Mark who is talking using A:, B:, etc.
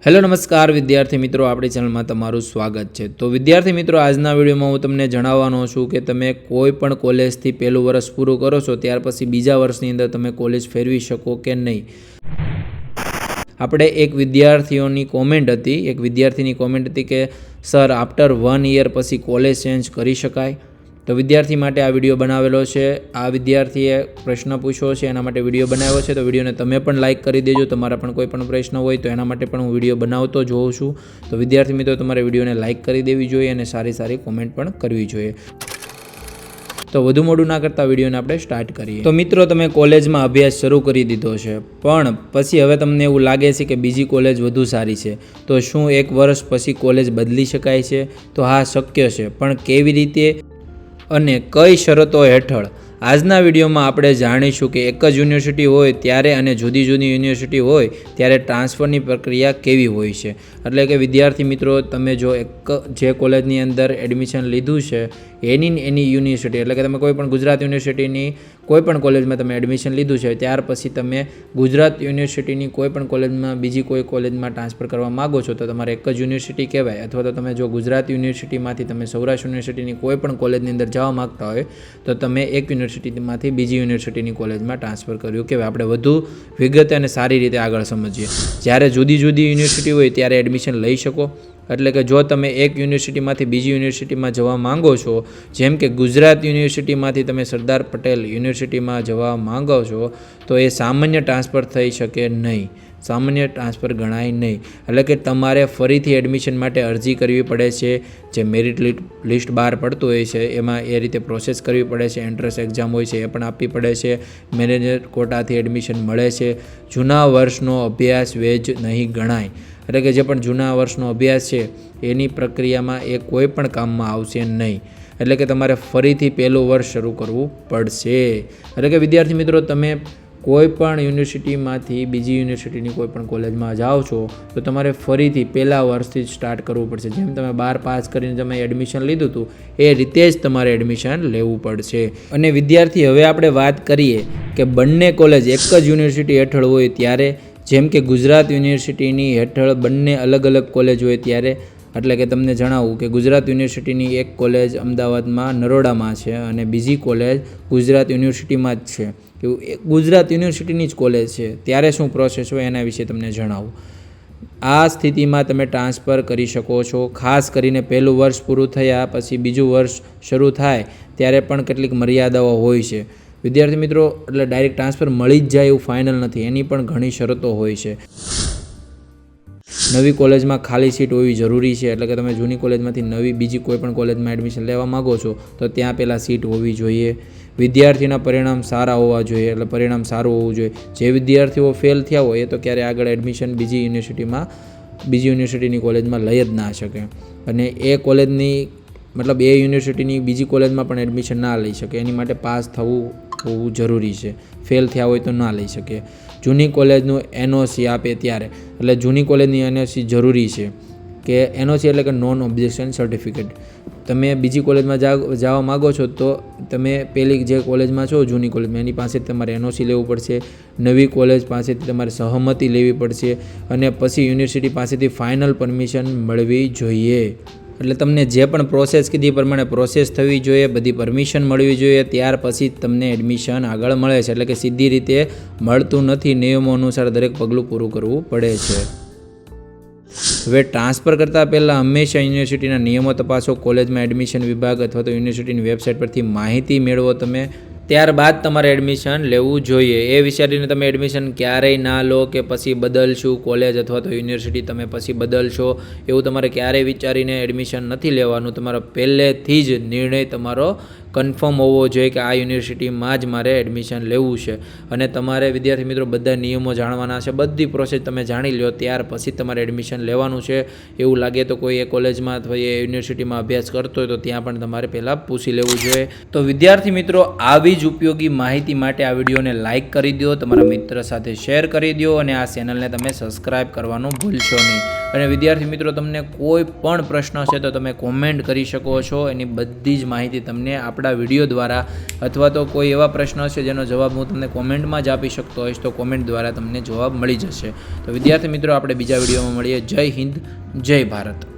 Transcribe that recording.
A: Hello નમસ્કાર વિદ્યાર્થી મિત્રો, આપણી ચેનલમાં તમારું સ્વાગત છે। તો વિદ્યાર્થી મિત્રો, આજના વિડીયોમાં હું તમને જણાવવાનો છું કે તમે કોઈ પણ કોલેજથી પહેલું વર્ષ પૂરું કરો છો ત્યાર પછી બીજા વર્ષની અંદર તમે કોલેજ ફેરવી શકો કે નહીં। આપણે એક વિદ્યાર્થીની કોમેન્ટ હતી કે સર આફ્ટર 1 યર પછી કોલેજ ચેન્જ કરી શકાય? તો વિદ્યાર્થી માટે આ વિડીયો બનાવેલો છે। આ વિદ્યાર્થીએ પ્રશ્ન પૂછ્યો છે, એના માટે વિડીયો બનાવ્યો છે। તો વિડીયોને તમે પણ લાઇક કરી દેજો। તમારા પણ કોઈ પણ પ્રશ્ન હોય તો એના માટે પણ હું વિડીયો બનાવતો જ હોઉં છું। તો વિદ્યાર્થી મિત્રો, તમારે વિડીયોને લાઇક કરી દેવી જોઈએ અને સારી કોમેન્ટ પણ કરવી જોઈએ। તો વધુ મોડું ના કરતા વિડીયોને આપણે સ્ટાર્ટ કરીએ। તો મિત્રો, તમે કોલેજમાં અભ્યાસ શરૂ કરી દીધો છે, પણ પછી હવે તમને એવું લાગે છે કે બીજી કોલેજ વધુ સારી છે, તો શું 1 વર્ષ પછી કોલેજ બદલી શકાય છે? તો હા, શક્ય છે, પણ કેવી રીતે અને કઈ શરતો હેઠળ? આજના વિડીયોમાં આપણે જાણીશું કે એક જ યુનિવર્સિટી હોય ત્યારે અને જુદી યુનિવર્સિટી હોય ત્યારે ટ્રાન્સફરની પ્રક્રિયા કેવી હોય છે। એટલે કે વિદ્યાર્થી મિત્રો, તમે જો જે કોલેજની અંદર એડમિશન લીધું છે એની યુનિવર્સિટી, એટલે કે તમે કોઈ પણ ગુજરાત યુનિવર્સિટીની કોઈ પણ કોલેજમાં તમે એડમિશન લીધું છે, ત્યાર પછી તમે ગુજરાત યુનિવર્સિટીની કોઈ પણ કોલેજમાં બીજી કોઈ કોલેજમાં ટ્રાન્સફર કરવા માગો છો તો તમારે એક જ યુનિવર્સિટી કહેવાય। અથવા તો તમે જો ગુજરાત યુનિવર્સિટીમાંથી તમે સૌરાષ્ટ્ર યુનિવર્સિટીની કોઈ પણ કોલેજની અંદર જવા માગતા હોય તો તમે એક યુનિવર્સિટીમાંથી બીજી યુનિવર્સિટીની કોલેજમાં ટ્રાન્સફર કર્યું કહેવાય। આપણે વધુ વિગતે અને સારી રીતે આગળ સમજીએ। જ્યારે જુદી યુનિવર્સિટી હોય ત્યારે એડમિશન લઈ શકો। એટલે કે જો તમે એક યુનિવર્સિટીમાંથી બીજી યુનિવર્સિટીમાં જવા માંગો છો, જેમ કે ગુજરાત યુનિવર્સિટીમાંથી તમે સરદાર પટેલ યુનિવર્સિટીમાં જવા માંગો છો, તો એ સામાન્ય ટ્રાન્સફર થઈ શકે નહીં, સામાન્ય ટ્રાન્સફર ગણાય નહીં। એટલે કે તમારે ફરીથી એડમિશન માટે અરજી કરવી પડે છે। જે મેરિટ લિસ્ટ બહાર પડતું હોય છે એમાં એ રીતે પ્રોસેસ કરવી પડે છે। એન્ટ્રન્સ એક્ઝામ હોય છે એ પણ આપવી પડે છે। મેનેજર કોટાથી એડમિશન મળે છે। જૂના વર્ષનો અભ્યાસ વેજ નહીં ગણાય। એટલે કે જે પણ જૂના વર્ષનો અભ્યાસ છે એની પ્રક્રિયામાં એ કોઈ પણ કામમાં આવશે નહીં। એટલે કે તમારે ફરીથી પહેલું વર્ષ શરૂ કરવું પડશે। એટલે કે વિદ્યાર્થી મિત્રો, તમે કોઈ પણ યુનિવર્સિટીમાંથી બીજી યુનિવર્સિટીની કોઈ પણ કોલેજમાં જાઓ છો તો તમારે ફરીથી પહેલા વર્ષથી જ સ્ટાર્ટ કરવું પડશે। જેમ તમે 12 પાસ કરીને તમે એડમિશન લીધું હતું એ રીતે જ તમારે એડમિશન લેવું પડશે। અને વિદ્યાર્થી, હવે આપણે વાત કરીએ કે બંને કોલેજ એક જ યુનિવર્સિટી હેઠળ હોય ત્યારે, જેમ કે ગુજરાત યુનિવર્સિટીની હેઠળ બંને અલગ કોલેજ હોય ત્યારે। એટલે કે તમને જણાવું કે ગુજરાત યુનિવર્સિટીની એક કોલેજ અમદાવાદમાં નરોડામાં છે અને બીજી કોલેજ ગુજરાત યુનિવર્સિટીમાં જ છે, એવું ગુજરાત યુનિવર્સિટીની જ કોલેજ છે, ત્યારે શું પ્રોસેસ હોય એના વિશે તમને જણાવું। આ સ્થિતિમાં તમે ટ્રાન્સફર કરી શકો છો। ખાસ કરીને પહેલું વર્ષ પૂરું થયા પછી બીજું વર્ષ શરૂ થાય ત્યારે પણ કેટલીક મર્યાદાઓ હોય છે વિદ્યાર્થી મિત્રો। એટલે ડાયરેક્ટ ટ્રાન્સફર મળી જ જાય એવું ફાઇનલ નથી, એની પણ ઘણી શરતો હોય છે। નવી કોલેજમાં ખાલી સીટ હોવી જરૂરી છે। એટલે કે તમે જૂની કોલેજમાંથી બીજી કોઈ પણ કોલેજમાં એડમિશન લેવા માગો છો તો ત્યાં પહેલાં સીટ હોવી જોઈએ। વિદ્યાર્થીના પરિણામ સારા હોવા જોઈએ, એટલે પરિણામ સારું હોવું જોઈએ। જે વિદ્યાર્થીઓ ફેલ થયા હોય એ તો ક્યારે આગળ એડમિશન બીજી યુનિવર્સિટીની કોલેજમાં લઈ જ ના શકે, અને એ કોલેજની મતલબ એ યુનિવર્સિટીની બીજી કોલેજમાં પણ એડમિશન ના લઈ શકે। એની માટે પાસ હોવું જરૂરી છે। ફેલ થયા હોય તો ના લઈ શકે। જૂની કોલેજનું NOC આપે ત્યારે, એટલે જૂની કોલેજની NOC જરૂરી છે કે NOC એટલે કે નોન ઓબ્જેક્શન સર્ટિફિકેટ। તમે બીજી કોલેજમાં જવા માગો છો તો તમે પહેલી જે કોલેજમાં છો જૂની કોલેજમાં એની પાસેથી તમારે NOC લેવું પડશે। નવી કોલેજ પાસેથી તમારે સહમતિ લેવી પડશે અને પછી યુનિવર્સિટી પાસેથી ફાઇનલ પરમિશન મળવી જોઈએ। એટલે તમને જે પણ પ્રોસેસ કીધી પ્રમાણે પ્રોસેસ થવી જોઈએ, બધી પરમિશન મળવી જોઈએ, ત્યાર પછી તમને એડમિશન આગળ મળે છે। એટલે કે સીધી રીતે મળતું નથી, નિયમો અનુસાર દરેક પગલું પૂરું કરવું પડે છે। હવે ટ્રાન્સફર કરતાં પહેલાં હંમેશા યુનિવર્સિટીના નિયમો તપાસો। કોલેજમાં એડમિશન વિભાગ અથવા તો યુનિવર્સિટીની વેબસાઇટ પરથી માહિતી મેળવો તમે, ત્યારબાદ તમારે એડમિશન લેવું જોઈએ। એ વિચારીને તમે એડમિશન ક્યારેય ના લો કે પછી બદલશું કોલેજ અથવા તો યુનિવર્સિટી તમે પછી બદલશો, એવું તમારે ક્યારેય વિચારીને એડમિશન નથી લેવાનું। તમારો પહેલેથી જ નિર્ણય તમારો કન્ફર્મ હોવો જોઈએ કે આ યુનિવર્સિટીમાં જ મારે એડમિશન લેવું છે, અને તમારે વિદ્યાર્થી મિત્રો બધા નિયમો જાણવાના છે। બધી પ્રોસેસ તમે જાણી લો ત્યાર પછી તમારે એડમિશન લેવાનું છે। એવું લાગે તો કોઈ એ કોલેજમાં અથવા એ યુનિવર્સિટીમાં અભ્યાસ કરતો હોય તો ત્યાં પણ તમારે પહેલાં પૂછી લેવું જોઈએ। તો વિદ્યાર્થી મિત્રો, આવી જ ઉપયોગી માહિતી માટે આ વિડીયોને લાઇક કરી દો, તમારા મિત્ર સાથે શેર કરી દો અને આ ચેનલને તમે સબસ્ક્રાઈબ કરવાનું ભૂલશો નહીં। અને વિદ્યાર્થી મિત્રો તમને કોઈ પણ પ્રશ્ન છે તો તમે કોમેન્ટ કરી શકો છો, એની બધી જ માહિતી તમને આપણા વિડીયો દ્વારા અથવા તો કોઈ એવા પ્રશ્ન છે જેનો જવાબ હું તમને કોમેન્ટમાં જ આપી શકતો હોઈશ તો કોમેન્ટ દ્વારા તમને જવાબ મળી જશે. તો વિદ્યાર્થી મિત્રો આપણે બીજા વિડીયોમાં મળીએ. જય હિન્દ, જય ભારત.